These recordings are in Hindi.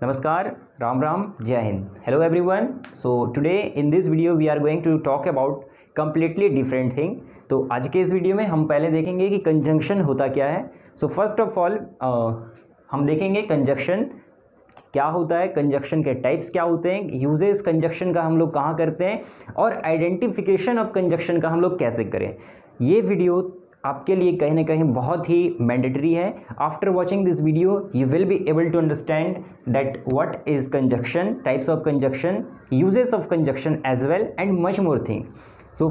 Namaskar, Ram Ram, Jai Hind. Hello everyone. So today in this video we are going to talk about completely different thing. तो आज के इस वीडियो में हम पहले देखेंगे कि कंजंक्शन होता क्या है. सो फर्स्ट ऑफ ऑल हम देखेंगे कंजंक्शन क्या होता है, कंजंक्शन के टाइप्स क्या होते हैं, यूजेस कंजंक्शन का हम लोग कहाँ करते हैं और आइडेंटिफिकेशन ऑफ कंजंक्शन का हम लोग कैसे करें. ये वीडियो आपके लिए कहीं ना कहीं बहुत ही मैंडेटरी है. After watching this video you will be able to understand that what is conjunction, types of conjunction, uses of conjunction as well and much more thing. So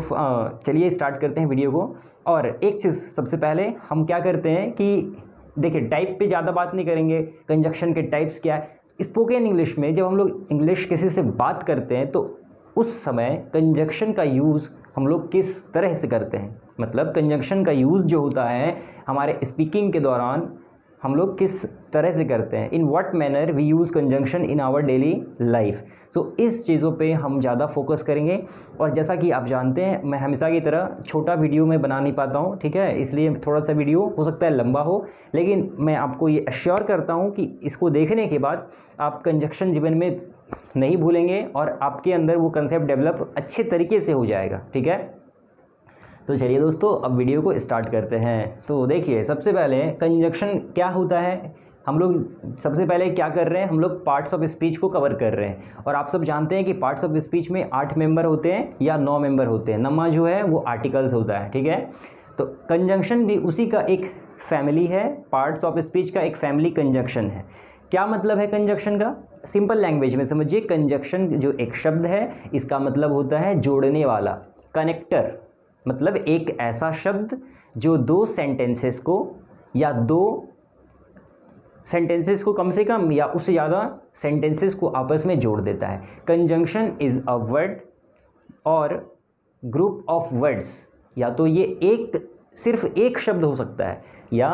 चलिए स्टार्ट करते हैं वीडियो को. और एक चीज़ सबसे पहले हम क्या करते हैं कि देखिए टाइप पे ज़्यादा बात नहीं करेंगे, कंजंक्शन के टाइप्स क्या है. स्पोकन इंग्लिश में जब हम लोग इंग्लिश किसी से बात करते हैं तो उस समय कंजंक्शन का यूज़ हम लोग किस तरह से करते हैं, मतलब कंजंक्शन का यूज़ जो होता है हमारे स्पीकिंग के दौरान हम लोग किस तरह से करते हैं, in what manner we use conjunction in our daily life. So इस चीज़ों पे हम ज़्यादा फोकस करेंगे. और जैसा कि आप जानते हैं मैं हमेशा की तरह छोटा वीडियो में बना नहीं पाता हूँ, ठीक है, इसलिए थोड़ा सा वीडियो हो सकता है लंबा हो, लेकिन मैं आपको ये एश्योर करता हूँ कि इसको देखने के बाद आप कंजंक्शन जीवन में नहीं भूलेंगे और आपके अंदर वो कंसेप्ट डेवलप अच्छे तरीके से हो जाएगा. ठीक है, तो चलिए दोस्तों अब वीडियो को स्टार्ट करते हैं. तो देखिए सबसे पहले कंजंक्शन क्या होता है. हम लोग सबसे पहले क्या कर रहे हैं, हम लोग पार्ट्स ऑफ स्पीच को कवर कर रहे हैं. और आप सब जानते हैं कि पार्ट्स ऑफ स्पीच में 8 मेंबर होते हैं या 9 मेंबर होते हैं. नमा जो है वो आर्टिकल्स होता है. ठीक है, तो कंजंक्शन भी उसी का एक फैमिली है, पार्ट्स ऑफ स्पीच का एक फैमिली कंजंक्शन है. क्या मतलब है कंजंक्शन का, सिंपल लैंग्वेज में समझिए. कंजंक्शन जो एक शब्द है इसका मतलब होता है जोड़ने वाला, कनेक्टर. मतलब एक ऐसा शब्द जो दो सेंटेंसेस को या दो सेंटेंसेस को कम से कम या उससे ज़्यादा सेंटेंसेस को आपस में जोड़ देता है. कंजंक्शन इज़ अ वर्ड और ग्रुप ऑफ वर्ड्स. या तो ये सिर्फ एक शब्द हो सकता है या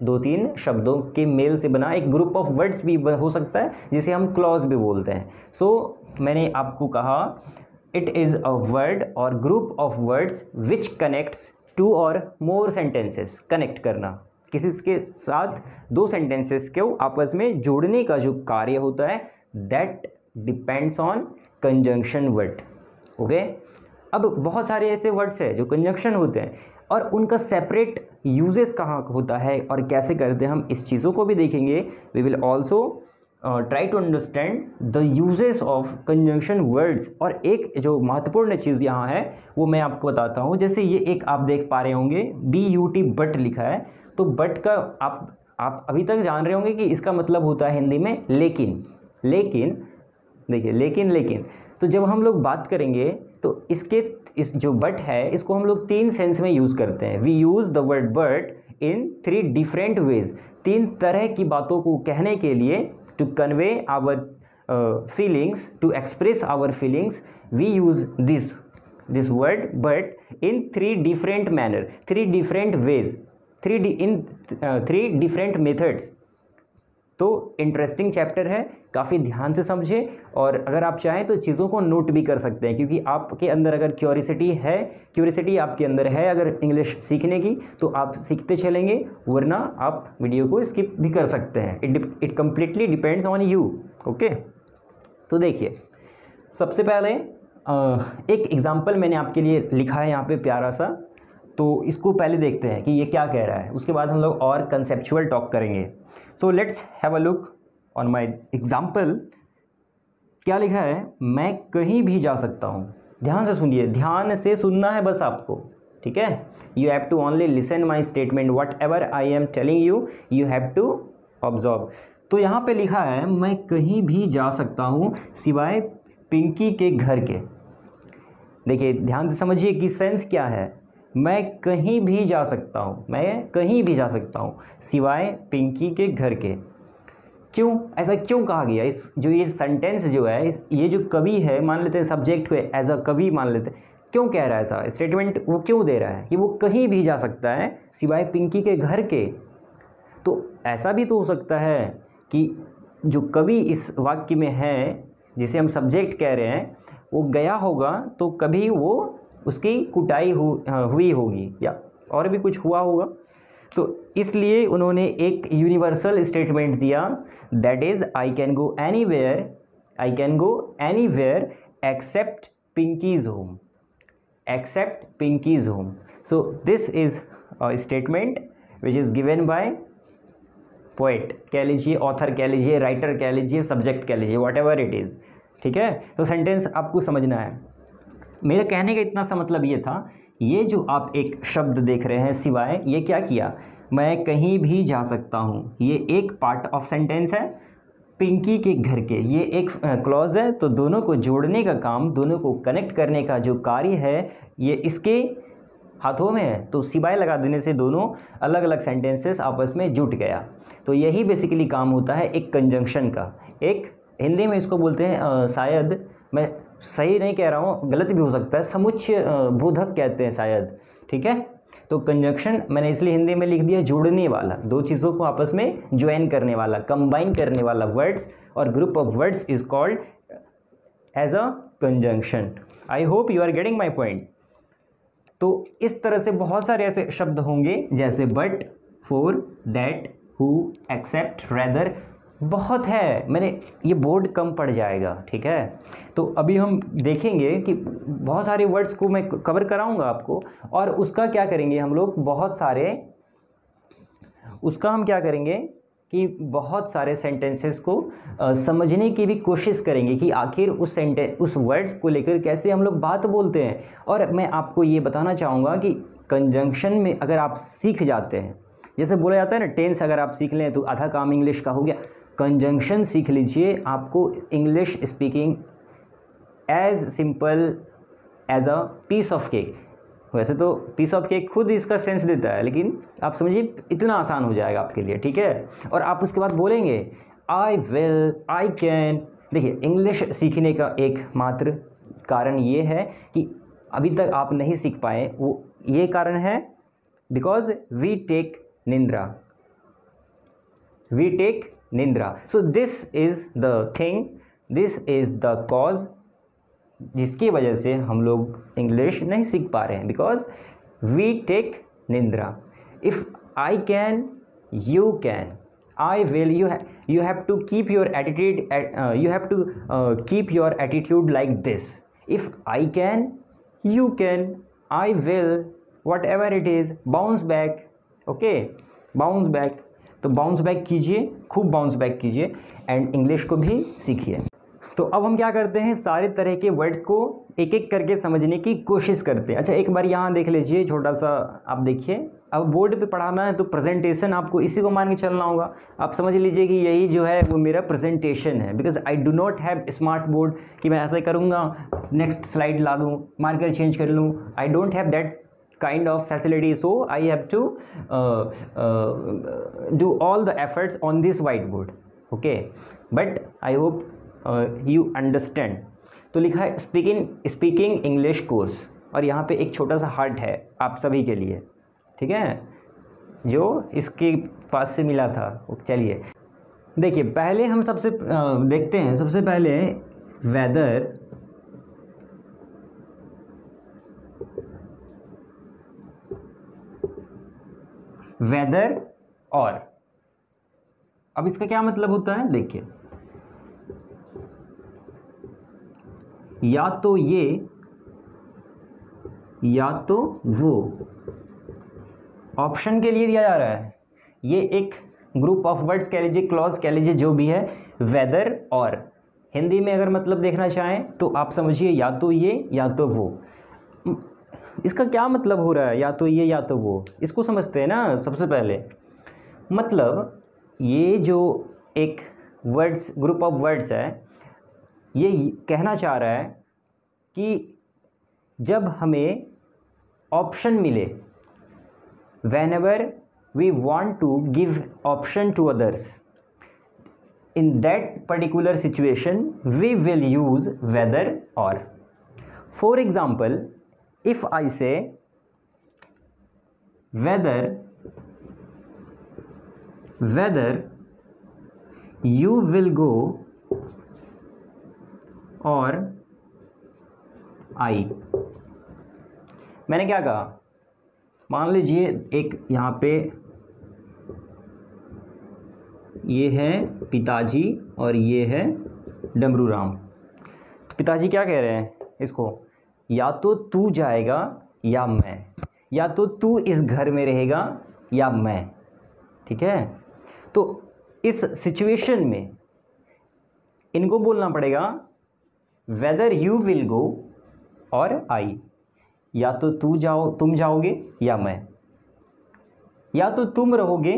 2-3 शब्दों के मेल से बना एक ग्रुप ऑफ वर्ड्स भी हो सकता है, जिसे हम क्लॉज भी बोलते हैं. सो मैंने आपको कहा इट इज़ अ वर्ड और group of words which connects 2 और मोर सेंटेंसेस. कनेक्ट करना, किसी के साथ 2 सेंटेंसेस को आपस में जोड़ने का जो कार्य होता है, that depends on conjunction word. Okay, अब बहुत सारे ऐसे वर्ड्स हैं जो कंजंक्शन होते हैं और उनका सेपरेट यूजेस कहाँ होता है और कैसे करते हैं, हम इस चीज़ों को भी देखेंगे. We will also try to understand the usages of conjunction words. और एक जो महत्वपूर्ण चीज़ यहाँ है वो मैं आपको बताता हूँ. जैसे ये एक आप देख पा रहे होंगे BUT बट लिखा है. तो बट का आप अभी तक जान रहे होंगे कि इसका मतलब होता है हिंदी में लेकिन. देखिए लेकिन तो जब हम लोग बात करेंगे तो इस जो बट है इसको हम लोग 3 सेंस में यूज़ करते हैं. We use the word but in 3 different ways. 3 तरह की बातों को कहने के लिए, to convey our feelings, to express our feelings, we use this word but in 3 different manner, 3 different ways, 3 different methods. तो इंटरेस्टिंग चैप्टर है, काफ़ी ध्यान से समझे. और अगर आप चाहें तो चीज़ों को नोट भी कर सकते हैं, क्योंकि आपके अंदर अगर क्यूरियोसिटी आपके अंदर है अगर इंग्लिश सीखने की तो आप सीखते चलेंगे, वरना आप वीडियो को स्किप भी कर सकते हैं. It completely depends on you. Okay, तो देखिए सबसे पहले एक एग्जाम्पल मैंने आपके लिए लिखा है यहाँ पे प्यारा सा. तो इसको पहले देखते हैं कि ये क्या कह रहा है, उसके बाद हम लोग और कंसेप्चुअल टॉक करेंगे. So let's have a look on my example. क्या लिखा है, मैं कहीं भी जा सकता हूँ. ध्यान से सुनिए, ध्यान से सुनना है बस आपको. ठीक है, you have to only listen my statement, whatever I am telling you have to observe. तो यहाँ पे लिखा है मैं कहीं भी जा सकता हूँ सिवाय पिंकी के घर के. देखिए ध्यान से समझिए कि सेंस क्या है. मैं कहीं भी जा सकता हूँ सिवाय पिंकी के घर के. क्यों, ऐसा क्यों कहा गया. ये सेंटेंस जो है, ये जो कवि है, मान लेते हैं सब्जेक्ट को एज अ कवि मान लेते हैं, क्यों कह रहा है ऐसा स्टेटमेंट, वो क्यों दे रहा है कि वो कहीं भी जा सकता है सिवाय पिंकी के घर के. तो ऐसा भी तो हो सकता है कि जो कवि इस वाक्य में है, जिसे हम सब्जेक्ट कह रहे हैं, वो गया होगा तो कभी वो उसकी कुटाई हुई होगी या और भी कुछ हुआ होगा. तो इसलिए उन्होंने एक यूनिवर्सल स्टेटमेंट दिया, that is I can go anywhere except Pinky's home, except Pinky's home. So this is a statement which is given by poet कह लीजिए, ऑथर कह लीजिए, राइटर कह लीजिए, सब्जेक्ट कह लीजिए, वॉट एवर इट इज़. ठीक है, तो सेंटेंस आपको समझना है. मेरे कहने का इतना सा मतलब ये था, ये जो आप एक शब्द देख रहे हैं सिवाय, ये क्या किया, मैं कहीं भी जा सकता हूँ, ये एक पार्ट ऑफ सेंटेंस है. पिंकी के घर के, ये एक क्लॉज है. तो दोनों को जोड़ने का काम, दोनों को कनेक्ट करने का जो कार्य है, ये इसके हाथों में है. तो सिवाय लगा देने से दोनों अलग अलग सेंटेंसेस आपस में जुट गया. तो यही बेसिकली काम होता है एक कंजंक्शन का. एक हिंदी में इसको बोलते हैं, शायद मैं सही नहीं कह रहा हूँ, गलत भी हो सकता है, समुच्चय बोधक कहते हैं शायद. ठीक है, तो कंजंक्शन मैंने इसलिए हिंदी में लिख दिया जोड़ने वाला, दो चीज़ों को आपस में ज्वाइन करने वाला, कंबाइन करने वाला वर्ड्स और group of words is called as a conjunction. I hope you are getting my point. तो इस तरह से बहुत सारे ऐसे शब्द होंगे जैसे but, for, that, who, except, rather, बहुत है. मैंने ये बोर्ड कम पड़ जाएगा. ठीक है, तो अभी हम देखेंगे कि बहुत सारे वर्ड्स को मैं कवर कराऊंगा आपको, और उसका क्या करेंगे हम लोग, बहुत सारे, उसका हम क्या करेंगे कि बहुत सारे सेंटेंसेस को समझने की भी कोशिश करेंगे कि आखिर उस वर्ड्स को लेकर कैसे हम लोग बात बोलते हैं. और मैं आपको ये बताना चाहूँगा कि कंजंक्शन में अगर आप सीख जाते हैं, जैसे बोला जाता है ना, टेंस अगर आप सीख लें तो आधा काम इंग्लिश का हो गया. कंजंक्शन सीख लीजिए, आपको English speaking as simple as a piece of cake. वैसे तो पीस ऑफ केक खुद इसका सेंस देता है, लेकिन आप समझिए इतना आसान हो जाएगा आपके लिए. ठीक है, और आप उसके बाद बोलेंगे आई विल, आई कैन. देखिए, इंग्लिश सीखने का एक मात्र कारण ये है कि अभी तक आप नहीं सीख पाए, वो ये कारण है because we take nidra, we take nidra. So this is the thing, this is the cause जिसकी वजह से हम लोग इंग्लिश नहीं सीख पा रहे हैं, because we take nidra. If I can, you can, I will, you have to keep your attitude, you have to keep your attitude like this. If I can, you can, I will, whatever it is, bounce back. okay, bounce back. तो बाउंस बैक कीजिए, खूब बाउंस बैक कीजिए एंड इंग्लिश को भी सीखिए. तो अब हम क्या करते हैं, सारे तरह के वर्ड्स को एक एक करके समझने की कोशिश करते हैं. अच्छा, एक बार यहाँ देख लीजिए, छोटा सा आप देखिए. अब बोर्ड पे पढ़ाना है तो प्रेजेंटेशन आपको इसी को मान के चलना होगा. आप समझ लीजिए कि यही जो है वो मेरा प्रेजेंटेशन है, because I do not have smart board कि मैं ऐसा करूँगा, नेक्स्ट स्लाइड ला दूँ, मार्कर चेंज कर लूँ. I don't have that kind of facility, so I have to do all the efforts on this whiteboard. okay, but I hope you understand. तो लिखा है स्पीकिंग इंग्लिश कोर्स, और यहाँ पे एक छोटा सा हार्ट है आप सभी के लिए. ठीक है, जो इसके पास से मिला था. चलिए देखिए, पहले हम सबसे देखते हैं, सबसे पहले वेदर, वेदर और. अब इसका क्या मतलब होता है, देखिए, या तो ये या तो वो, ऑप्शन के लिए दिया जा रहा है. ये एक ग्रुप ऑफ वर्ड्स कह लीजिए, क्लॉज कह लीजिए, जो भी है, वेदर और. हिंदी में अगर मतलब देखना चाहें तो आप समझिए या तो ये या तो वो. इसका क्या मतलब हो रहा है, या तो ये या तो वो, इसको समझते हैं ना. सबसे पहले मतलब ये जो एक वर्ड्स, ग्रुप ऑफ वर्ड्स है, ये कहना चाह रहा है कि जब हमें ऑप्शन मिले, whenever we want to give option to others, in that particular situation we will use whether or. For example, if I say whether you will go or I, मैंने क्या कहा, मान लीजिए एक यहाँ पे ये है पिताजी और ये है डमरू राम। तो पिताजी क्या कह रहे हैं इसको, या तो तू जाएगा या मैं, या तो तू इस घर में रहेगा या मैं। ठीक है, तो इस सिचुएशन में इनको बोलना पड़ेगा वेदर यू विल गो और आई, या तो तुम जाओगे या मैं, या तो तुम रहोगे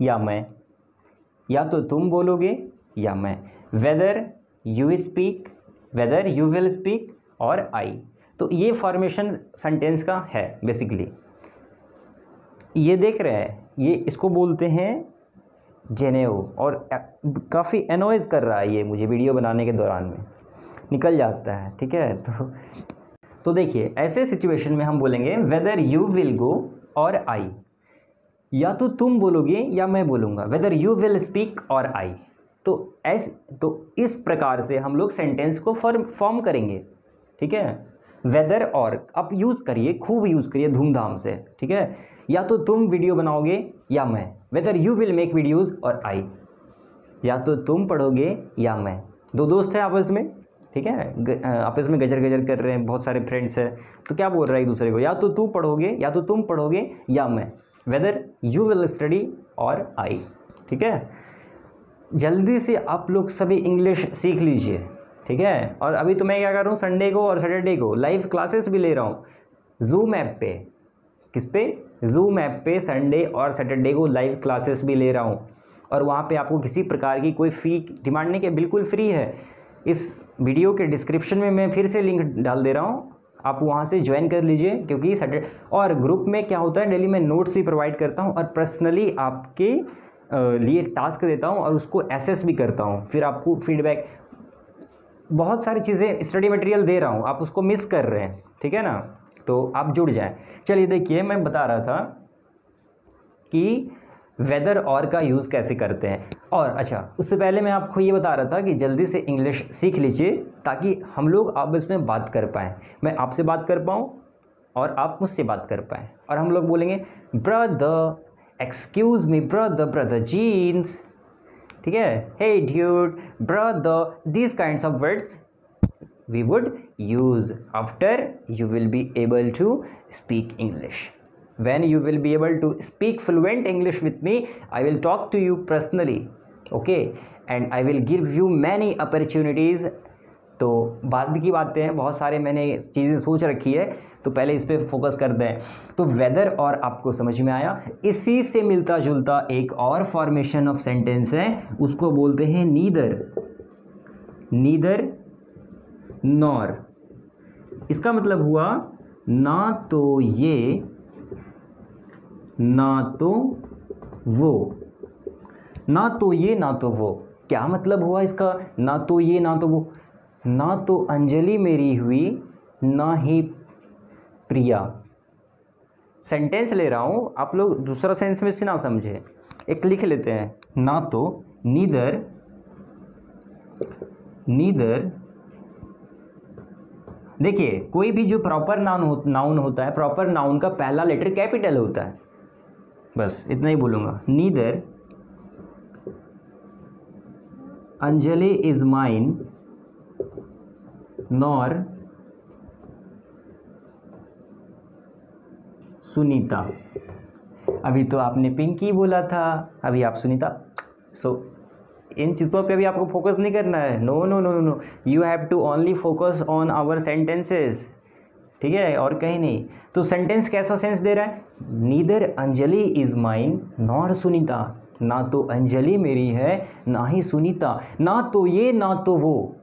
या मैं, या तो तुम बोलोगे या मैं। Whether you speak, whether you will speak और आई। तो ये फॉर्मेशन सेंटेंस का है बेसिकली। ये देख रहे हैं, ये इसको बोलते हैं जेनेओ, और काफ़ी एनॉयज कर रहा है ये मुझे वीडियो बनाने के दौरान में, निकल जाता है। ठीक है, तो देखिए ऐसे सिचुएशन में हम बोलेंगे वेदर यू विल गो और आई, या तो तुम बोलोगे या मैं बोलूँगा, वेदर यू विल स्पीक और आई। तो इस प्रकार से हम लोग सेंटेंस को फॉर्म करेंगे। ठीक है, वेदर और आप यूज़ करिए, खूब यूज़ करिए धूमधाम से। ठीक है, या तो तुम वीडियो बनाओगे या मैं, whether you will make videos और आई, या तो तुम पढ़ोगे या मैं। दो दोस्त हैं आपस में, ठीक है, आपस में गजर गजर कर रहे हैं, बहुत सारे फ्रेंड्स हैं, तो क्या बोल रहा है एक दूसरे को, या तो तू पढ़ोगे या तो तुम पढ़ोगे या मैं, वेदर यू विल स्टडी और आई। ठीक है, जल्दी से आप लोग सभी इंग्लिश सीख लीजिए। ठीक है, और अभी तो मैं क्या कर रहा हूँ, संडे को और सैटरडे को लाइव क्लासेस भी ले रहा हूँ जूम ऐप पे। किस पे? जूम ऐप पे संडे और सैटरडे को लाइव क्लासेस भी ले रहा हूँ, और वहाँ पे आपको किसी प्रकार की कोई फ़ी डिमांड नहीं, कि बिल्कुल फ्री है। इस वीडियो के डिस्क्रिप्शन में मैं फिर से लिंक डाल दे रहा हूँ, आप वहाँ से ज्वाइन कर लीजिए। क्योंकि सैटरडे और ग्रुप में क्या होता है, डेली मैं नोट्स भी प्रोवाइड करता हूँ और पर्सनली आपके लिए टास्क देता हूँ और उसको एसेस भी करता हूँ, फिर आपको फीडबैक, बहुत सारी चीज़ें स्टडी मटेरियल दे रहा हूँ, आप उसको मिस कर रहे हैं। ठीक है ना, तो आप जुड़ जाएं। चलिए देखिए, मैं बता रहा था कि वेदर और का यूज़ कैसे करते हैं। और अच्छा, उससे पहले मैं आपको ये बता रहा था कि जल्दी से इंग्लिश सीख लीजिए ताकि हम लोग आपस में बात कर पाएँ, मैं आपसे बात कर पाऊँ और आप मुझसे बात कर पाएँ। और हम लोग बोलेंगे brother, excuse me brother, brother jeans. ठीक है, hey dude, brother, these kinds of words we would use after you will be able to speak English. When you will be able to speak fluent English with me, I will talk to you personally, okay, and I will give you many opportunities. तो बाद की बातें हैं, बहुत सारे मैंने चीज़ें सोच रखी है, तो पहले इस पर फोकस करते हैं। तो वेदर और आपको समझ में आया। इसी से मिलता जुलता एक और फॉर्मेशन ऑफ सेंटेंस है, उसको बोलते हैं नीदर, नीदर नॉर। इसका मतलब हुआ ना तो ये ना तो वो, ना तो ये ना तो वो। क्या मतलब हुआ इसका, ना तो ये ना तो वो? ना तो अंजलि मेरी हुई ना ही प्रिया। सेंटेंस ले रहा हूँ, आप लोग दूसरा सेंस में से ना समझे, एक लिख लेते हैं। ना तो नीदर, नीदर, देखिए कोई भी जो प्रॉपर नाउन होता है, प्रॉपर नाउन का पहला लेटर कैपिटल होता है, बस इतना ही बोलूँगा। Neither Anjali is mine nor Sunita. अभी तो आपने पिंकी बोला था, अभी आप सुनीता। सो इन चीज़ों पे भी आपको फोकस नहीं करना है। No no no no, you have to only focus on our sentences. ठीक है, और कहीं नहीं। तो सेंटेंस कैसा सेंस दे रहा है? Neither Anjali is mine nor Sunita. ना तो अंजलि मेरी है ना ही सुनीता। ना तो ये ना तो वो।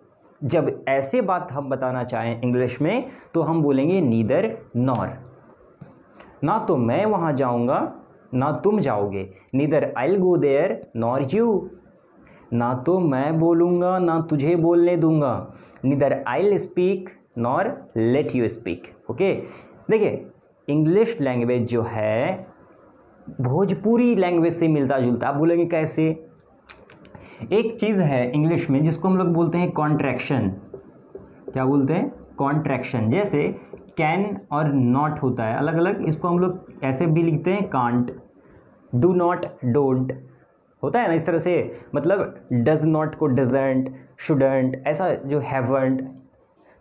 जब ऐसे बात हम बताना चाहें इंग्लिश में तो हम बोलेंगे नीदर नॉर। ना तो मैं वहाँ जाऊँगा ना तुम जाओगे, neither I will go there nor you. ना तो मैं बोलूँगा ना तुझे बोलने दूंगा, neither I will speak nor let you speak. Okay, देखिए इंग्लिश लैंग्वेज जो है भोजपुरी लैंग्वेज से मिलता जुलता। आप बोलेंगे कैसे? एक चीज़ है इंग्लिश में जिसको हम लोग बोलते हैं कॉन्ट्रैक्शन। क्या बोलते हैं? कॉन्ट्रैक्शन। जैसे कैन और नॉट होता है अलग अलग, इसको हम लोग ऐसे भी लिखते हैं कांट, डू नॉट, डोंट। होता है ना इस तरह से, मतलब डज नॉट को डजंट, शुडंट, ऐसा जो हैवंट,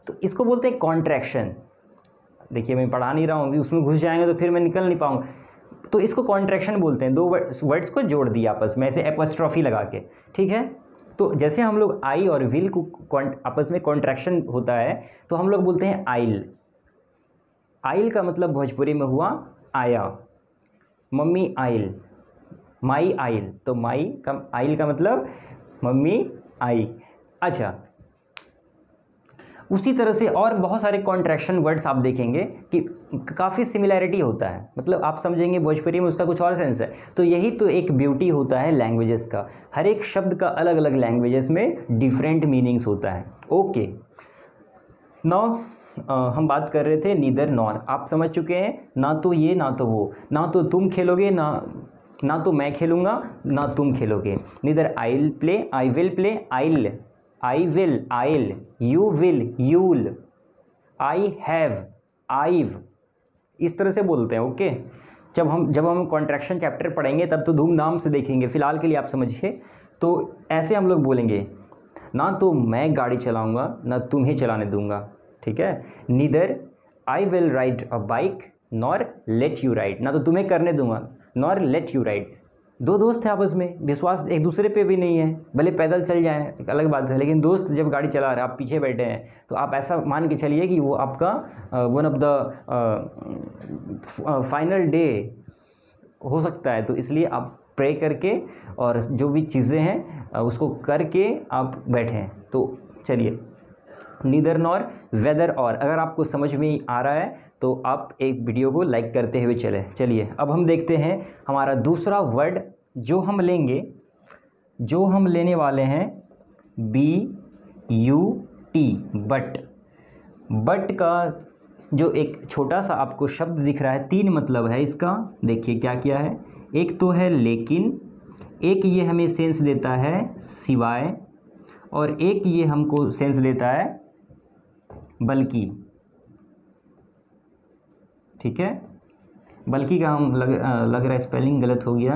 तो इसको बोलते हैं कॉन्ट्रैक्शन। देखिए मैं पढ़ा नहीं रहा हूँ, उसमें घुस जाएंगे तो फिर मैं निकल नहीं पाऊँगा, तो इसको कॉन्ट्रैक्शन बोलते हैं। दो वर्ड्स को जोड़ दिया आपस में ऐसे एपोस्ट्रॉफी लगा के, ठीक है। तो जैसे हम लोग आई और विल को आपस में कॉन्ट्रैक्शन होता है तो हम लोग बोलते हैं आइल। आइल का मतलब भोजपुरी में हुआ आया, मम्मी आइल, माई आइल, तो माई का आइल का मतलब मम्मी आई। अच्छा, उसी तरह से और बहुत सारे कॉन्ट्रैक्शन वर्ड्स आप देखेंगे कि काफ़ी सिमिलैरिटी होता है, मतलब आप समझेंगे भोजपुरी में उसका कुछ और सेंस है। तो यही तो एक ब्यूटी होता है लैंग्वेजेस का, हर एक शब्द का अलग अलग लैंग्वेजेस में डिफरेंट मीनिंग्स होता है। ओके, नाउ हम बात कर रहे थे नीदर नॉर, आप समझ चुके हैं, ना तो ये ना तो वो, ना तो तुम खेलोगे ना तो मैं खेलूँगा ना तुम खेलोगे। Neither I will play, I will play, I'll, I will, I'll, you will, you'll, I have, I've, इस तरह से बोलते हैं। ओके, जब हम कॉन्ट्रैक्शन चैप्टर पढ़ेंगे तब तो धूमधाम से देखेंगे, फिलहाल के लिए आप समझिए। तो ऐसे हम लोग बोलेंगे, ना तो मैं गाड़ी चलाऊंगा ना तुम्हें चलाने दूंगा, ठीक है। Neither I will ride a bike nor let you ride, ना तो तुम्हें करने दूंगा नॉर लेट यू राइड। दो दोस्त हैं आपस में, विश्वास एक दूसरे पे भी नहीं है, भले पैदल चल जाएं एक अलग बात है, लेकिन दोस्त जब गाड़ी चला रहे हैं, आप पीछे बैठे हैं, तो आप ऐसा मान के चलिए कि वो आपका one of the final day हो सकता है। तो इसलिए आप प्रे करके और जो भी चीज़ें हैं उसको करके आप बैठें। तो चलिए, नीदर नॉर, वेदर और, अगर आपको समझ में आ रहा है तो आप एक वीडियो को लाइक करते हुए चलिए। अब हम देखते हैं हमारा दूसरा वर्ड जो हम लेने वाले हैं, BUT, बट। बट का जो एक छोटा सा आपको शब्द दिख रहा है, 3 मतलब है इसका। देखिए क्या क्या है, एक तो है लेकिन, एक ये हमें सेंस देता है सिवाय, और एक ये हमको सेंस देता है बल्कि, ठीक है। बल्कि का हम लग रहा है स्पेलिंग गलत हो गया,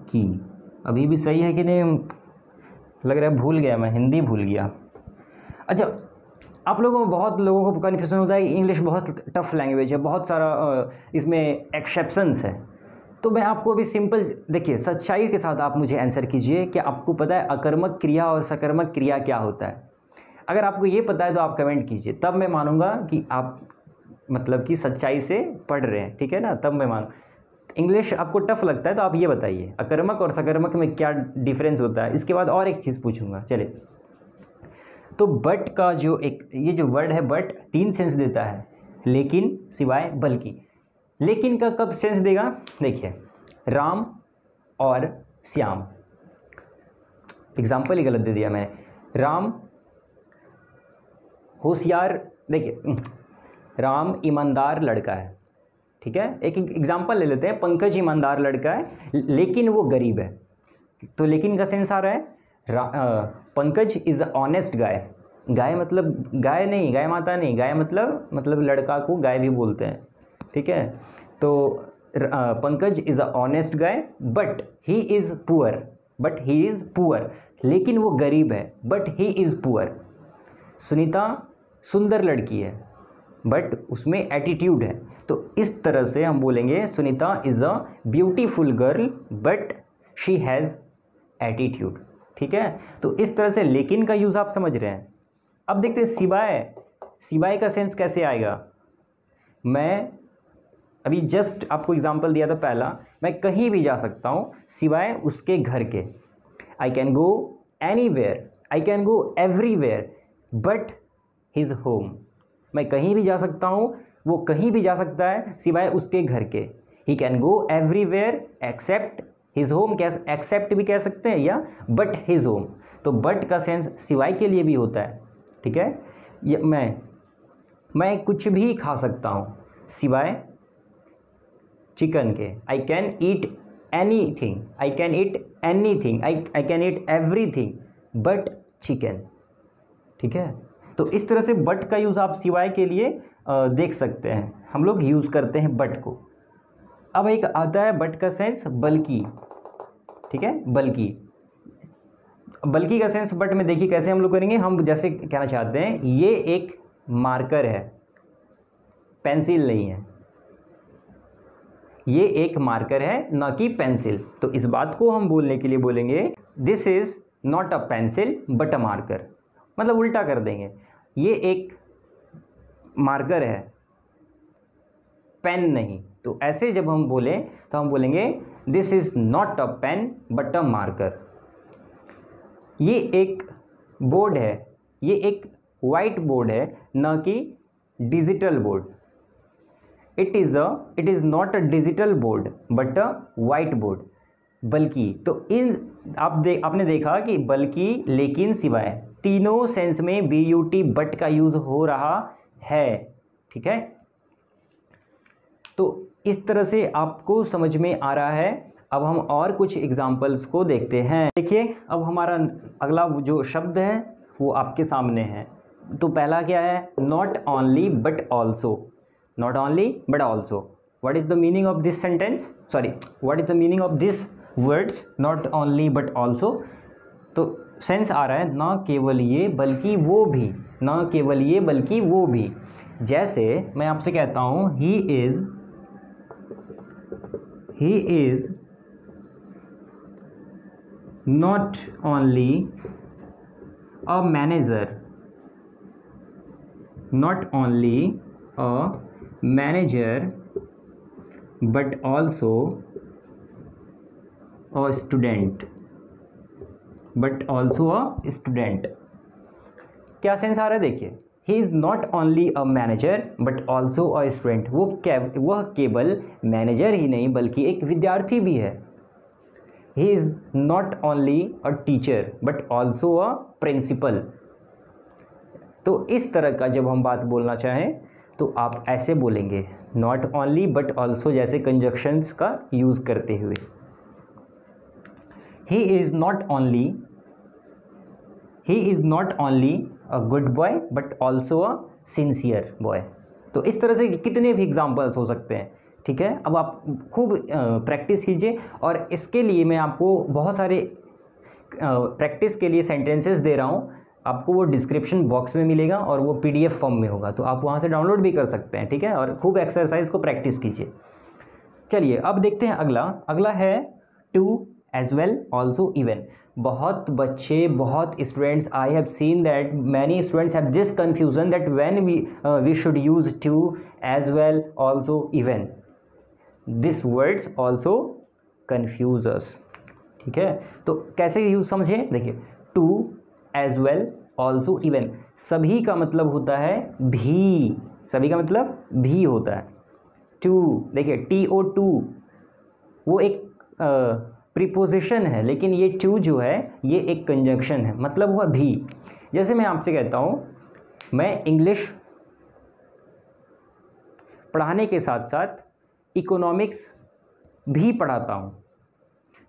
की, अभी भी सही है कि नहीं, लग रहा है भूल गया, मैं हिंदी भूल गया। अच्छा, आप लोगों में बहुत लोगों को कन्फ्यूजन होता है, इंग्लिश बहुत टफ लैंग्वेज है, बहुत सारा इसमें एक्सेप्शंस है। तो मैं आपको अभी सिंपल, देखिए सच्चाई के साथ आप मुझे आंसर कीजिए कि आपको पता है अकर्मक क्रिया और सकर्मक क्रिया क्या होता है। अगर आपको ये पता है तो आप कमेंट कीजिए, तब मैं मानूंगा कि आप मतलब कि सच्चाई से पढ़ रहे हैं, ठीक है ना, तब मैं मानूँ। इंग्लिश आपको टफ लगता है तो आप ये बताइए अकर्मक और सकर्मक में क्या डिफरेंस होता है। इसके बाद और एक चीज़ पूछूंगा, चलिए। तो बट का जो ये जो वर्ड है बट, 3 सेंस देता है, लेकिन, सिवाय, बल्कि। लेकिन का कब सेंस देगा, देखिए, राम और श्याम, एग्जाम्पल ही गलत दे दिया मैंने। राम होशियार, देखिए राम ईमानदार लड़का है, ठीक है। एक एग्जाम्पल ले लेते हैं, पंकज ईमानदार लड़का है लेकिन वो गरीब है, तो लेकिन का सेंस आ रहा है Pankaj is a honest guy. गाय मतलब गाय नहीं, गाय माता नहीं, गाय मतलब लड़का को गाय भी बोलते हैं, ठीक है। तो Pankaj is a honest guy but he is poor, लेकिन वो गरीब है, but he is poor. Sunita सुंदर लड़की है बट उसमें एटीट्यूड है, तो इस तरह से हम बोलेंगे Sunita is a beautiful girl but she has attitude, ठीक है। तो इस तरह से लेकिन का यूज़ आप समझ रहे हैं। अब देखते हैं सिवाय का सेंस कैसे आएगा। मैं अभी जस्ट आपको एग्जांपल दिया था पहला, मैं कहीं भी जा सकता हूँ सिवाय उसके घर के। आई can go anywhere, I can go everywhere but his home. मैं कहीं भी जा सकता हूँ, वो कहीं भी जा सकता है सिवाय उसके घर के। He can go everywhere except his home, कैसे एक्सेप्ट भी कह सकते हैं या बट हिज होम। तो बट का सेंस सिवाय के लिए भी होता है, ठीक है। ये मैं कुछ भी खा सकता हूँ सिवाय चिकन के। I can eat anything, I can eat anything, I can eat everything but chicken, ठीक है। तो इस तरह से बट का यूज़ आप सिवाय के लिए देख सकते हैं, हम लोग यूज़ करते हैं बट को। अब एक आता है बट का सेंस बल्कि, ठीक है, बल्कि का सेंस बट में देखिए कैसे हम लोग करेंगे। हम जैसे कहना चाहते हैं ये एक मार्कर है, पेंसिल नहीं है, ये एक मार्कर है ना कि पेंसिल। तो इस बात को हम बोलने के लिए बोलेंगे this is not a pencil but a marker, मतलब उल्टा कर देंगे, ये एक मार्कर है, पेन नहीं। तो ऐसे जब हम बोलें तो हम बोलेंगे this is not a pen but a marker. ये एक बोर्ड है, ये एक वाइट बोर्ड है ना कि digital board. It is not a digital board but a white board. बल्कि, तो इन आपने देखा कि बल्कि, लेकिन, सिवाय, तीनों सेंस में BUT बट का यूज़ हो रहा है, ठीक है। तो इस तरह से आपको समझ में आ रहा है। अब हम और कुछ एग्जाम्पल्स को देखते हैं। देखिए अब हमारा अगला जो शब्द है वो आपके सामने है। तो पहला क्या है, not only but also. Not only but also, what is the meaning of this sentence, sorry what is the meaning of this words not only but also. तो सेंस आ रहा है ना केवल ये बल्कि वो भी, ना केवल ये बल्कि वो भी। जैसे मैं आपसे कहता हूँ he is not only a manager, not only a manager but also a student, but also a student। क्या सेंस आ रहा है देखिए, he is not only a manager but also a student. वह केवल मैनेजर ही नहीं बल्कि एक विद्यार्थी भी है। He is not only a teacher but also a principal। तो इस तरह का जब हम बात बोलना चाहें तो आप ऐसे बोलेंगे, not only but also, जैसे कंजक्शंस का यूज़ करते हुए। He is not only a good boy but also a sincere boy। तो इस तरह से कितने भी एग्जाम्पल्स हो सकते हैं, ठीक है। अब आप खूब प्रैक्टिस कीजिए और इसके लिए मैं आपको बहुत सारे प्रैक्टिस के लिए सेंटेंसेस दे रहा हूँ। आपको वो डिस्क्रिप्शन बॉक्स में मिलेगा और वो PDF फॉर्म में होगा, तो आप वहाँ से डाउनलोड भी कर सकते हैं, ठीक है। और खूब एक्सरसाइज को प्रैक्टिस कीजिए। चलिए अब देखते हैं अगला है too, as well, also, even. बहुत बच्चे, बहुत students, I have seen that many students have this confusion that when we should use too, as well, also, even. This words also confuse us, ठीक है। तो कैसे यूज समझिए, देखिए too, as well, also, even, सभी का मतलब होता है भी, सभी का मतलब भी होता है। टू, देखिए TO2 वो एक प्रीपोजिशन है, लेकिन ये टू जो है ये एक कंजंक्शन है, मतलब हुआ भी। जैसे मैं आपसे कहता हूँ मैं इंग्लिश पढ़ाने के साथ साथ इकोनॉमिक्स भी पढ़ाता हूँ,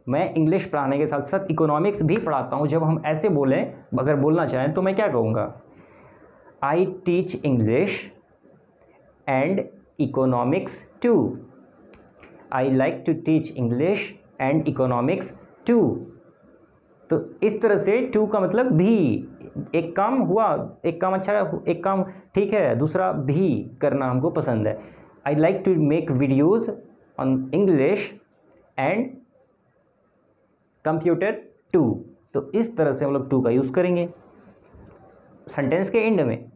मैं इंग्लिश पढ़ाने के साथ साथ इकोनॉमिक्स भी पढ़ाता हूँ। जब हम ऐसे बोलें, अगर बोलना चाहें तो मैं क्या कहूँगा, I teach English and economics too, I like to teach English and economics too. तो इस तरह से टू का मतलब भी, एक काम हुआ, एक काम अच्छा, एक काम ठीक है, दूसरा भी करना हमको पसंद है। I like to make videos on English and computer too. तो इस तरह से हम लोग टू का यूज़ करेंगे सेंटेंस के एंड में,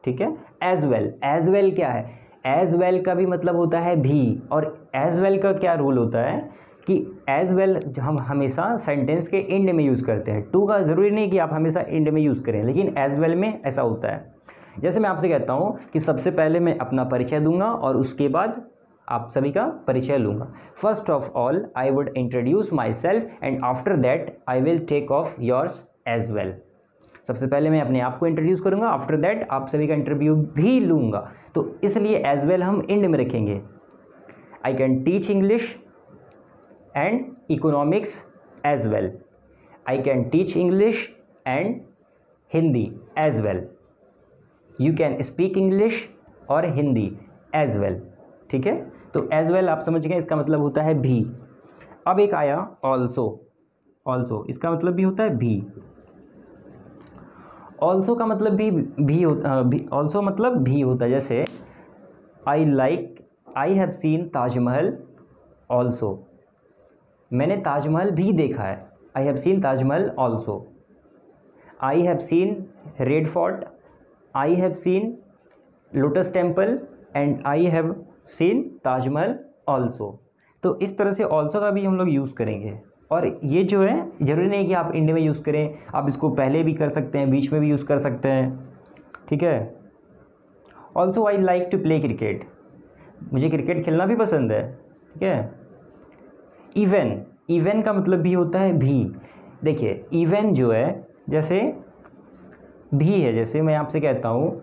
ठीक है। एज वेल, एज वेल क्या है, एज वेल का भी मतलब होता है भी। और एज वेल का क्या रूल होता है कि एज वेल हम हमेशा सेंटेंस के एंड में यूज़ करते हैं। टू का ज़रूरी नहीं कि आप हमेशा एंड में यूज़ करें, लेकिन एज वेल में ऐसा होता है। जैसे मैं आपसे कहता हूँ कि सबसे पहले मैं अपना परिचय दूंगा और उसके बाद आप सभी का परिचय लूँगा। First of all I would introduce myself and after that I will take of yours as well. सबसे पहले मैं अपने आप को इंट्रोड्यूस करूँगा, आफ्टर दैट आप सभी का इंटरव्यू भी लूँगा। तो इसलिए एज वेल हम एंड में रखेंगे। I can teach English and economics as well, I can teach English and Hindi as well, you can speak English और हिंदी एज वेल, ठीक है। तो एज वेल आप समझ गए, इसका मतलब होता है भी। अब एक आया ऑल्सो। ऑल्सो इसका मतलब भी होता है भी। ऑल्सो का मतलब भी ऑल्सो मतलब भी होता है। जैसे आई हैव सीन ताजमहल ऑल्सो, मैंने ताजमहल भी देखा है। आई have scene Taj Mahal also. I have scene red fort, I have scene lotus temple and I have scene Taj Mahal also. तो इस तरह से ऑल्सो का भी हम लोग यूज़ करेंगे। और ये जो है ज़रूरी नहीं कि आप इंड में यूज़ करें, आप इसको पहले भी कर सकते हैं, बीच में भी यूज़ कर सकते हैं, ठीक है। Also I like to play cricket, मुझे क्रिकेट खेलना भी पसंद है, ठीक है। इवन, इवन का मतलब भी होता है भी। देखिए इवन जो है जैसे भी है, जैसे मैं आपसे कहता हूँ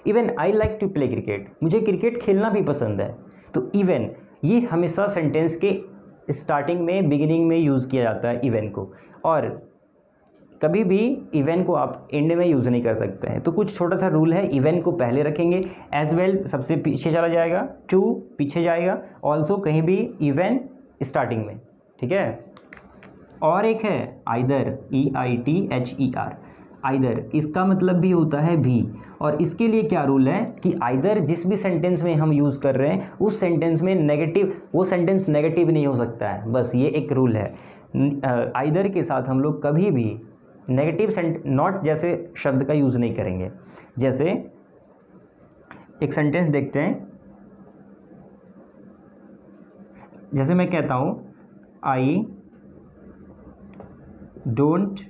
even I like to play cricket, मुझे क्रिकेट खेलना भी पसंद है। तो इवन ये हमेशा सेंटेंस के स्टार्टिंग में, बिगिनिंग में यूज़ किया जाता है इवन को, और कभी भी इवन को आप एंड में यूज़ नहीं कर सकते हैं। तो कुछ छोटा सा रूल है, इवन को पहले रखेंगे, एज वेल सबसे पीछे चला जाएगा, टू पीछे जाएगा, ऑल्सो कहीं भी इवन स्टार्टिंग में, ठीक है। और एक है आइदर, EITHER, आइदर, इसका मतलब भी होता है भी। और इसके लिए क्या रूल है कि आइदर जिस भी सेंटेंस में हम यूज़ कर रहे हैं उस सेंटेंस में नेगेटिव, वो सेंटेंस नेगेटिव नहीं हो सकता है, बस ये एक रूल है। आइदर के साथ हम लोग कभी भी नेगेटिव नॉट जैसे शब्द का यूज़ नहीं करेंगे। जैसे एक सेंटेंस देखते हैं, जैसे मैं कहता हूँ I don't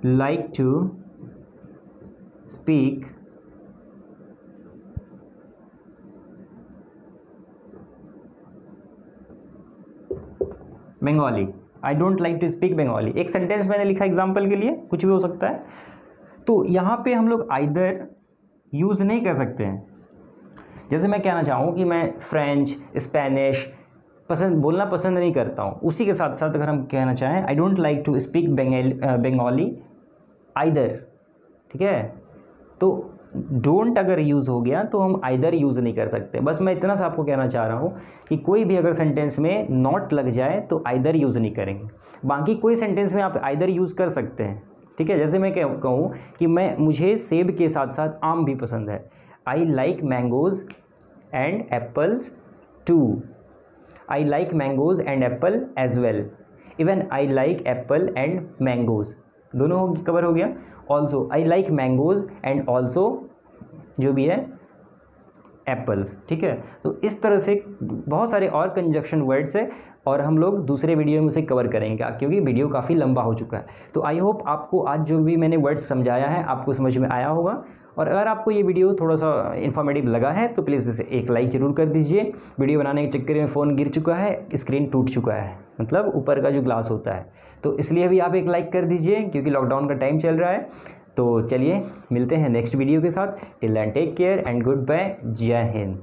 like to speak Bengali, I don't like to speak Bengali. एक सेंटेंस मैंने लिखा एग्जाम्पल के लिए, कुछ भी हो सकता है। तो यहाँ पे हम लोग आइदर यूज़ नहीं कर सकते हैं। जैसे मैं कहना चाहूँ कि मैं फ्रेंच, स्पेनिश बोलना पसंद नहीं करता हूँ, उसी के साथ साथ अगर हम कहना चाहें I don't like to speak Bengali either, ठीक है। तो डोंट अगर यूज़ हो गया तो हम आइदर यूज़ नहीं कर सकते। बस मैं इतना सा आपको कहना चाह रहा हूँ कि कोई भी अगर सेंटेंस में नॉट लग जाए तो आइदर यूज़ नहीं करेंगे। बाकी कोई सेंटेंस में आप आइदर यूज़ कर सकते हैं, ठीक है। जैसे मैं कहूँ कि मुझे सेब के साथ साथ आम भी पसंद है, I like mangoes and apples too, I like mangoes and apple as well, even I like apple and mangoes, दोनों कवर हो गया। Also I like mangoes and also जो भी है एप्पल्स, ठीक है। तो इस तरह से बहुत सारे और कंजक्शन वर्ड्स है और हम लोग दूसरे वीडियो में उसे कवर करेंगे, क्योंकि वीडियो काफ़ी लंबा हो चुका है। तो आई होप आपको आज जो भी मैंने वर्ड्स समझाया है आपको समझ में आया होगा। और अगर आपको ये वीडियो थोड़ा सा इन्फॉर्मेटिव लगा है तो प्लीज़ इसे एक लाइक ज़रूर कर दीजिए। वीडियो बनाने के चक्कर में फ़ोन गिर चुका है, स्क्रीन टूट चुका है, मतलब ऊपर का जो ग्लास होता है, तो इसलिए भी आप एक लाइक कर दीजिए क्योंकि लॉकडाउन का टाइम चल रहा है। तो चलिए मिलते हैं नेक्स्ट वीडियो के साथ। Till then take care and goodbye, जय हिंद।